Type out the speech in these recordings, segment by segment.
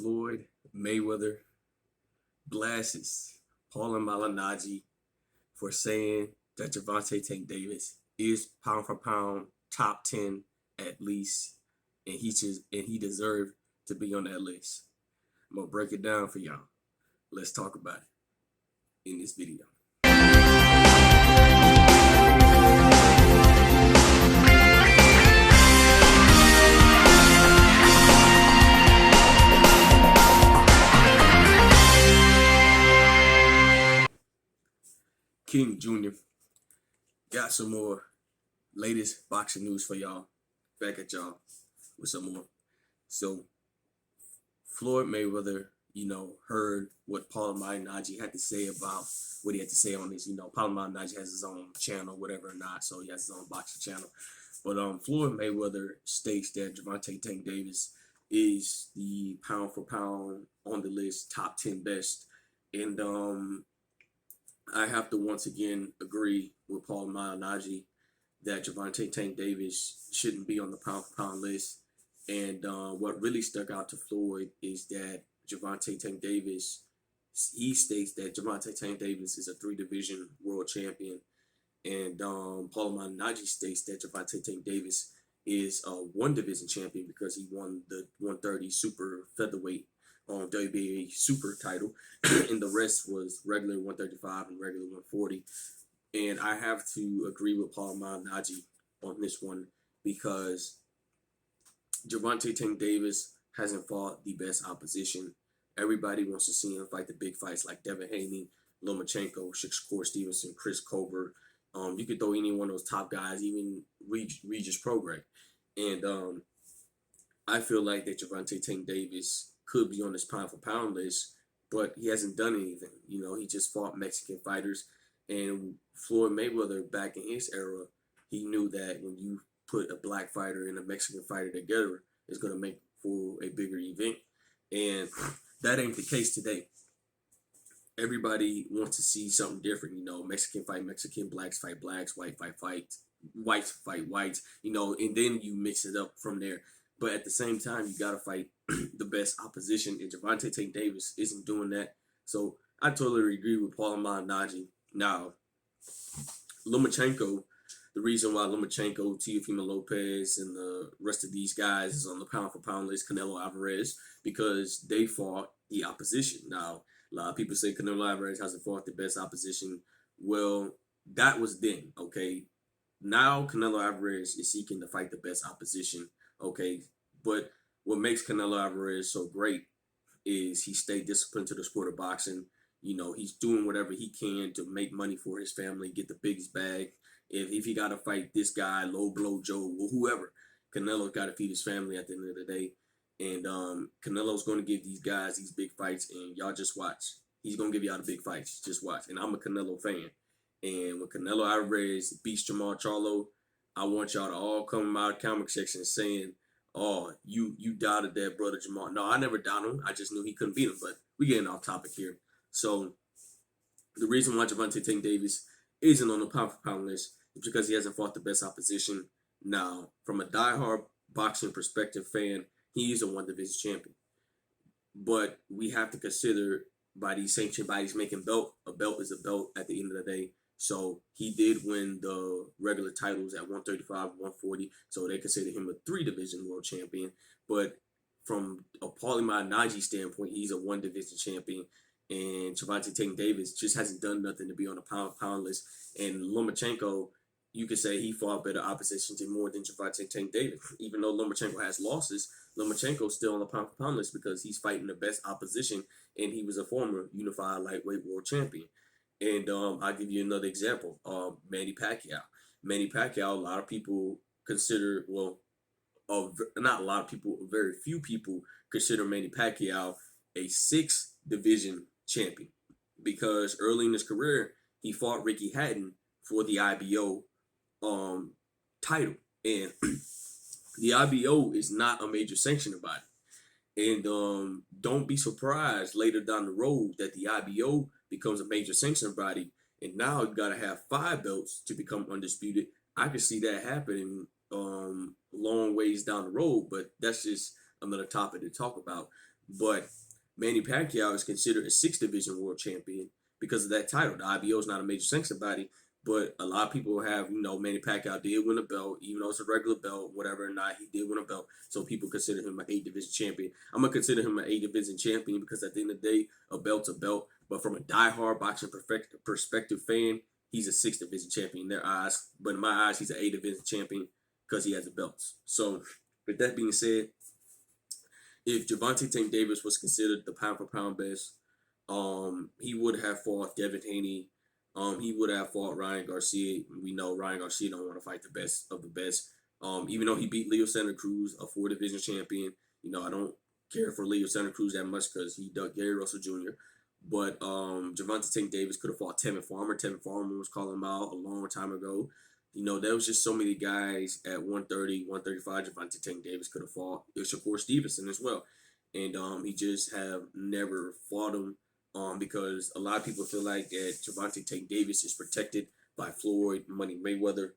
Floyd Mayweather blasts Pauile Malignaggi for saying that Gervonta Tank Davis is pound for pound top 10 at least, and he deserved to be on that list. I'm gonna break it down for y'all. Let's talk about it in this video. King Jr. got some more latest boxing news for y'all. Back at y'all with some more. So, Floyd Mayweather, heard what Pauile Malignaggi had to say about what he had to say on this. Pauile Malignaggi has his own channel, whatever or not, so he has his own boxing channel. But Floyd Mayweather states that Gervonta Tank Davis is the pound for pound on the list, top 10 best. And I have to once again agree with Pauile Malignaggi that Gervonta Tank Davis shouldn't be on the pound for pound list. And what really stuck out to Floyd is that Gervonta Tank Davis, he states that Gervonta Tank Davis is a 3-division world champion. And Pauile Malignaggi states that Gervonta Tank Davis is a 1-division champion because he won the 130 super featherweight WBA super title, and the rest was regular 135 and regular 140. And I have to agree with Pauile Malignaggi on this one because Gervonta Tank Davis hasn't fought the best opposition. Everybody wants to see him fight the big fights like Devin Haney, Lomachenko, Shakur Stevenson, Chris Colbert. You could throw any one of those top guys, even Regis Prograis. And I feel like that Gervonta Tank Davis could be on this pound for pound list, but he hasn't done anything. He just fought Mexican fighters. And Floyd Mayweather, back in his era, he knew that when you put a black fighter and a Mexican fighter together, it's going to make for a bigger event. And that ain't the case today. Everybody wants to see something different. Mexican fight Mexican, blacks fight blacks, whites fight whites, and then you mix it up from there. But at the same time, you got to fight the best opposition, and Gervonta Tank Davis isn't doing that. So I totally agree with Pauile Malignaggi. Now, Lomachenko, the reason why Lomachenko, Teofimo Lopez, and the rest of these guys is on the pound for pound list, Canelo Alvarez, because they fought the opposition. Now, a lot of people say Canelo Alvarez hasn't fought the best opposition. Well, that was then, okay? Now Canelo Alvarez is seeking to fight the best opposition, okay? But what makes Canelo Alvarez so great is he stayed disciplined to the sport of boxing. He's doing whatever he can to make money for his family, get the biggest bag. If he got to fight this guy, Low Blow Joe, or whoever, Canelo's got to feed his family at the end of the day. And Canelo's going to give these guys these big fights, and y'all just watch. He's going to give y'all the big fights. Just watch. And I'm a Canelo fan. And when Canelo Alvarez beats Jamal Charlo, I want y'all to all come out of the comment section saying, oh, you doubted that brother Jamal. No, I never doubted him. I just knew he couldn't beat him. But we're getting off topic here. So the reason why Gervonta Tank Davis isn't on the pound for pound list is because he hasn't fought the best opposition. Now, from a diehard boxing perspective fan, he is a 1-division champion. But we have to consider by these sanctioned bodies making a belt is a belt at the end of the day. So he did win the regular titles at 135, 140. So they consider him a 3-division world champion. But from a Pauile Malignaggi standpoint, he's a 1-division champion. And Gervonta Tank Davis just hasn't done nothing to be on the pound for pound list. And Lomachenko, you could say he fought better opposition to more than Gervonta Tank Davis. Even though Lomachenko has losses, Lomachenko's still on the pound for pound list because he's fighting the best opposition, and he was a former unified lightweight world champion. And I'll give you another example. Manny Pacquiao. Manny Pacquiao, a lot of people consider, not a lot of people, very few people consider Manny Pacquiao a 6-division champion because early in his career, he fought Ricky Hatton for the IBO title. And the IBO is not a major sanctioner body. And don't be surprised later down the road that the IBO becomes a major sanctioner body. And now you got to have 5 belts to become undisputed. I could see that happening long ways down the road, but that's just another topic to talk about. But Manny Pacquiao is considered a six division world champion because of that title. The IBO is not a major sanctioned body, but a lot of people have, Manny Pacquiao did win a belt, even though it's a regular belt, whatever or not, he did win a belt. So people consider him an eight division champion. I'm gonna consider him an eight division champion because at the end of the day, a belt's a belt. But from a diehard boxing perspective fan, he's a six division champion in their eyes. But in my eyes, he's an eight division champion because he has the belts. So with that being said, if Gervonta Tank Davis was considered the pound for pound best, he would have fought Devin Haney. He would have fought Ryan Garcia. We know Ryan Garcia don't want to fight the best of the best. Even though he beat Leo Santa Cruz, a four division champion, I don't care for Leo Santa Cruz that much because he ducked Gary Russell Jr. But Gervonta Tank Davis could have fought Tevin Farmer. Tevin Farmer was calling him out a long time ago. There was just so many guys at 130, 135. Gervonta Tank Davis could have fought. It was Shakur Stevenson as well. And he just have never fought him because a lot of people feel like that Gervonta Tank Davis is protected by Floyd, Money Mayweather.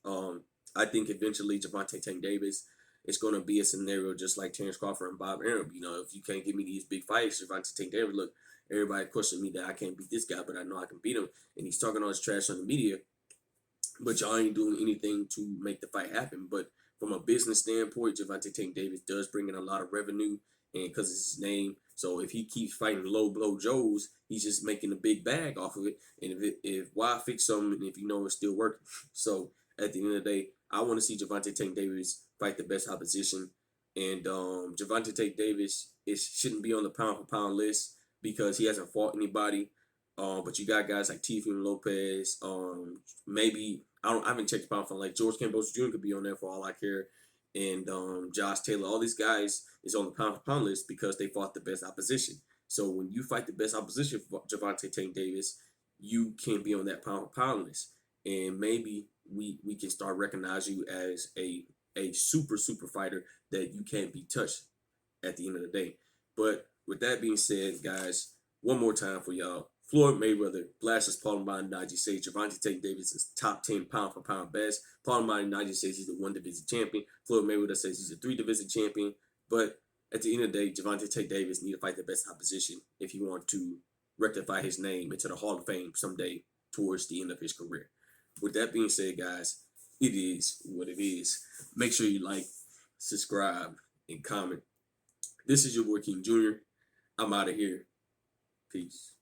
I think eventually Gervonta Tank Davis is going to be a scenario just like Terrence Crawford and Bob Arum. If you can't give me these big fights, Gervonta Tank Davis, look, everybody questioning me that I can't beat this guy, but I know I can beat him. And he's talking all his trash on the media. But y'all ain't doing anything to make the fight happen. But from a business standpoint, Gervonta Tank Davis does bring in a lot of revenue, and because it's his name. So if he keeps fighting low blow Joes, he's just making a big bag off of it. And if why fix something if it's still working? So at the end of the day, I want to see Gervonta Tank Davis fight the best opposition. And Gervonta Tank Davis shouldn't be on the pound for pound list because he hasn't fought anybody. But you got guys like Teofimo Lopez. Maybe I haven't checked the pound for like George Campos Jr. could be on there for all I care, and Josh Taylor. All these guys is on the pound for pound list because they fought the best opposition. So when you fight the best opposition for Gervonta Tank Davis, you can be on that pound for pound list, and maybe we can start recognizing you as a super fighter that you can't be touched at the end of the day. But with that being said, guys, one more time for y'all. Floyd Mayweather blasts Pauile Malignaggi, says Gervonta Tank Davis is top 10 pound for pound best. Pauile Malignaggi says he's the one division champion. Floyd Mayweather says he's a three division champion. But at the end of the day, Gervonta Tank Davis need to fight the best opposition if he want to rectify his name into the Hall of Fame someday towards the end of his career. With that being said, guys, it is what it is. Make sure you like, subscribe, and comment. This is your boy King Jr. I'm out of here. Peace.